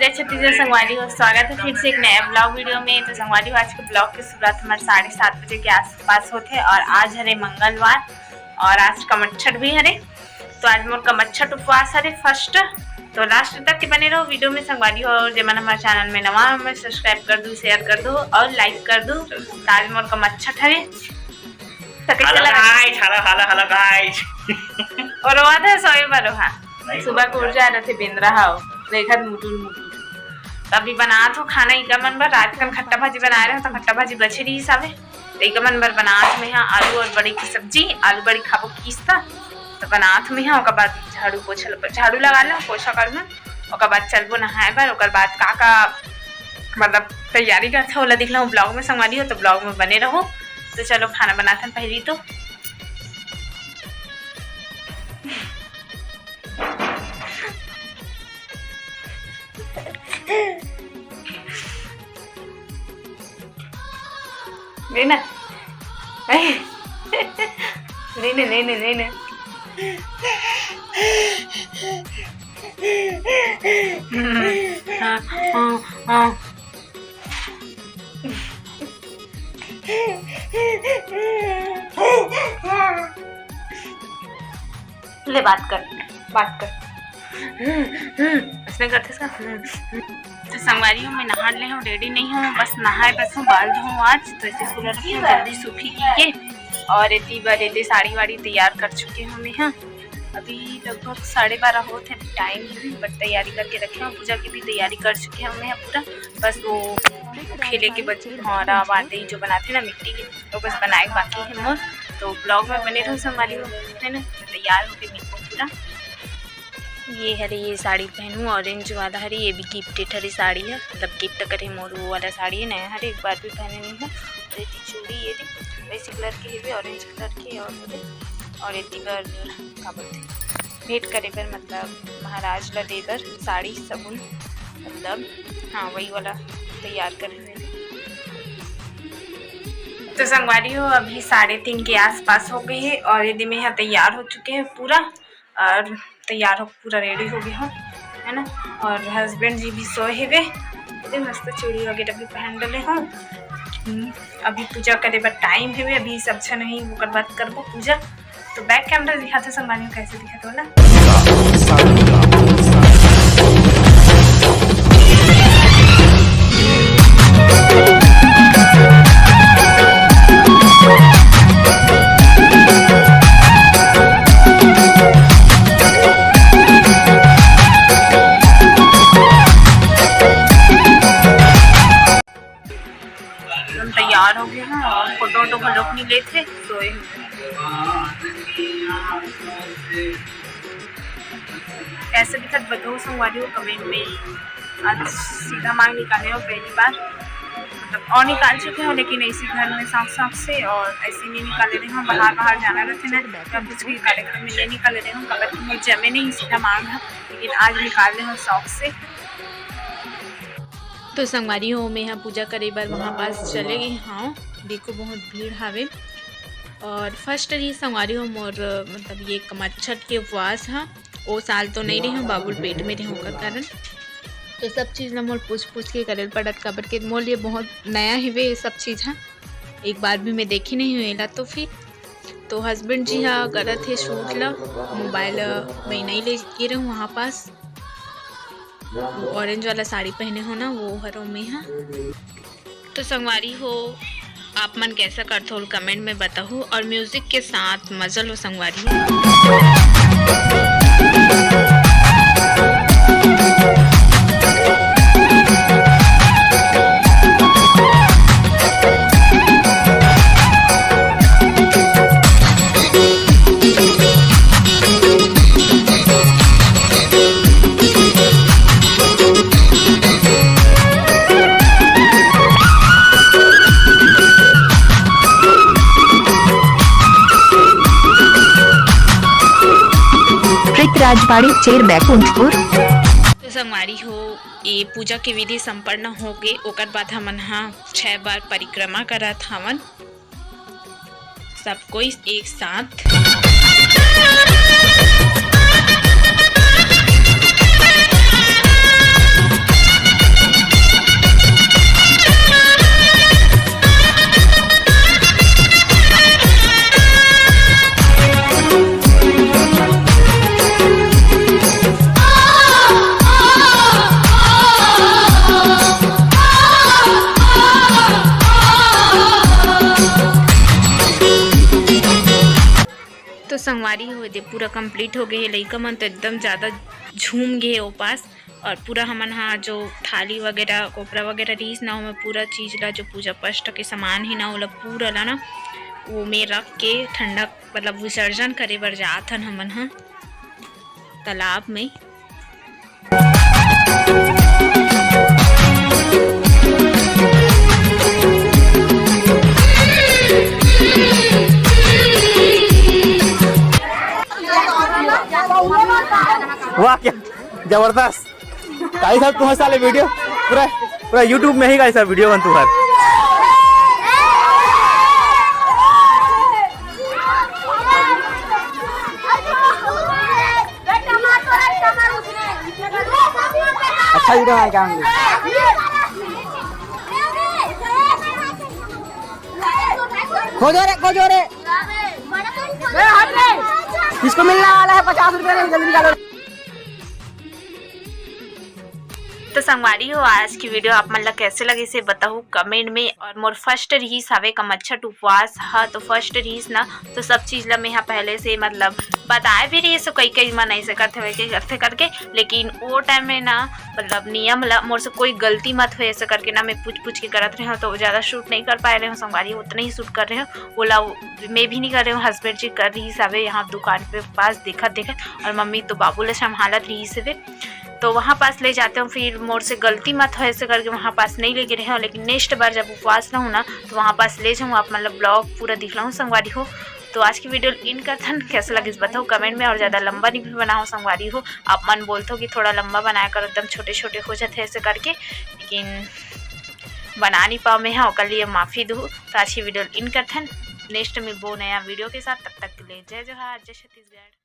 मेरे छत्तीसगढ़ संगवारी हो, स्वागत है फिर से एक नया ब्लॉग वीडियो में। तो संगवारी आज के ब्लॉग की शुरुआत हमारे 7:30 बजे के आसपास होते और आज हरे मंगलवार और आज कमच्छठ भी हरे। तो आज मोर कमच्छठ उपवास हरे फर्स्ट। तो लास्ट तक के बने रहो वीडियो में संगवारी हो। और जब हमारे चैनल में नवा मैं सब्सक्राइब कर दूँ, शेयर कर दूँ और लाइक कर दूँ। तो आज मोर कमच्छठ हरे और वादा सोए बारो हाँ सुबह को उठ जा रहे थे बिन रहा हो देखत मुटुर तभी बना तो खाना इका मन बर रात कन खट्टा भाजी बना रहे हो तो खट्टा भाजी बचे रही हिसाबे इका मन बर बनात में आलू और बड़ी की सब्जी आलू बड़ी खाबो किस्ता तो बनात में ओकर बाद झाड़ू पोछा झाड़ू लगा लो पोछा कर लो ओकर बाद चलबो नहाए बर ओकर बाद का मतलब तैयारी करते होला दिखला ब्लॉग में संगवारी हो तो ब्लॉग में बने रहो। तो चलो खाना बनाते पहली तो Nina, Nina. ले बात कर उसमें करते इसका तो संगवारी हूँ मैं नहा ले हूँ रेडी नहीं हूँ बस नहाए बस हूँ बाल धोऊँ आज तो ऐसे कूलर रखी हूँ जल्दी सूखी की के और इतनी बार इतनी साड़ी वाड़ी तैयार कर चुके हूँ मैं। हाँ अभी लगभग 12:30 होते हैं टाइम है बट तैयारी करके रखे हूँ। पूजा की भी तैयारी कर चुके हैं मैं पूरा बस वो खेले के बच्चे हमारा बातें जो बनाते ना मिट्टी की तो बस बनाए बाकी है मोर। तो ब्लॉग में बने रहो संगवारी है ना। तैयार होके मिलूँ पूरा ये हरी ये साड़ी पहनूँ ऑरेंज वाला हरी ये भी गिफ्टेड हरी साड़ी है मतलब गिफ्ट करे मोर वो वाला साड़ी है नया हरी एक बार भी पहने नहीं है। तो ये चूड़ी ये वैसे कलर की है भी ऑरेंज कलर की और ये बार का बोलते भेंट करे पर मतलब महाराज ला देवर साड़ी सबुन मतलब हाँ वही वाला तैयार करे हुए। तो संगवारी हो अभी 3:30 के आसपास हो गए हैं और यदि में यहाँ तैयार हो चुके हैं पूरा और तैयार हो पूरा रेडी हो गया हो है ना। और हस्बैंड जी भी सोए हुए इतने मस्त चूड़ी वगैरह भी पहन डले हो। अभी पूजा करे पर टाइम है अभी सब अच्छा नहीं वो कर बात करबो पूजा। तो बैक कैमरा दिखाते संगवारी हो कैसे दिखाते हो ना। तैयार हो गए हैं और फोटो लोग नहीं लेते सोए कैसे दिखत बताओ संगवारी हो कमेंट में। आज सीधा मांग निकाले हो पहली बार मतलब और निकाल चुके हो लेकिन ऐसे घर में साफ से और ऐसे नहीं निकाले रहे हो बाहर जाना रहते ना तब कुछ भी कार्यक्रम में नहीं निकाले रहे हो कबर मुझे जमे नहीं सीधा मांग है लेकिन आज निकाल रहे हो शौक से। तो संगवारी हो मैं यहाँ पूजा करे बार वहाँ पास चले गए। हाँ देखो बहुत भीड़ हावे और फर्स्ट ये संगवारी हो मोर मतलब ये कमच्छठ के उपवास हाँ वो साल तो नहीं रही हूँ बाबुल पेट में रहूँ का कारण तो सब चीज़ ना मोर पूछ के करे पड़त काबर के मोर लिए बहुत नया है वे सब चीज़ हाँ एक बार भी मैं देखी नहीं हुई तो फिर तो हस्बैंड जी हाँ करत है शूट ला मोबाइल मैं नहीं ले के रहूँ वहाँ पास ऑरेंज वाला साड़ी पहने हो ना वो हरों में हाँ। तो संगवारी हो आप मन कैसा करते हो कमेंट में बताओ और म्यूजिक के साथ मजा लो संगवारी राजबाड़ी चेर बैकुंठपुर। तो संगवारी हो ये पूजा की विधि संपन्न हो गए ओकर बाद हमन हाँ 6 बार परिक्रमा करत हवन सब कोई एक साथ। तो संगवारी हो दे पूरा कंप्लीट हो गई है। लइका मन तो एकदम ज़्यादा झूम गए ओ पास और पूरा हमन हाँ जो थाली वगैरह कोपरा वगैरह रहीस ना ओमे पूरा चीज़ ला जो पूजा पष्ट के सामान ही ना ओला पूरा ला ना वो में रख के ठंडा मतलब विसर्जन करे बर जात हन हमन हाँ तालाब में। वाह क्या जबरदस्त गाइस साहब तुम्हारे साले वीडियो पूरा पूरा यूट्यूब में ही गाइस साहब वीडियो बन तुम्हारे। अच्छा वीडियो है क्या खोजो रे किसको मिलने वाला है 50 रुपए जल्दी निकालो। तो संगवारी हो आज की वीडियो आप मन ला कैसे लगे से बताओ कमेंट में। और मोर फर्स्ट रहीस हवे कमच्छट उपवास हा तो फर्स्ट रहीस ना तो सब चीज़ ला मैं यहाँ पहले से मतलब बताए भी रही सो कई मन ऐसे करते वैसे करते करके, लेकिन वो टाइम में ना मतलब नियम ला मोर से कोई गलती मत हो ऐसे करके ना मैं पूछ के करत रही हूँ तो ज़्यादा शूट नहीं कर पा रहे हूँ। संगवारी उतना ही शूट कर रहे हूँ बोला मैं भी नहीं कर रही हूँ, हस्बैंड जी कर रही हवे यहाँ दुकान पे पास देखत और मम्मी तो बाबू ला संभालत रही से तो वहाँ पास ले जाते हूँ। फिर मोर से गलती मत हो ऐसे करके वहाँ पास नहीं लेके रहे हूँ, लेकिन नेक्स्ट बार जब उपवास ना हो ना तो वहाँ पास ले जाऊँ। आप मतलब ब्लॉग पूरा दिख रहा हूँ संगवारी हो। तो आज की वीडियो इन करता कैसा लगे बताओ कमेंट में। और ज़्यादा लंबा नहीं भी बनाओ संगवारी हो, आप मन बोलते हो कि थोड़ा लंबा बनाया करो एकदम छोटे छोटे हो जाते ऐसे करके, लेकिन बना नहीं पाओ मैं हाँ कल लिए माफ़ी दूँ। तो आज की वीडियो इन करता नेक्स्ट में वो नया वीडियो के साथ, तब तक के लिए जय जोहार जय छत्तीसगढ़।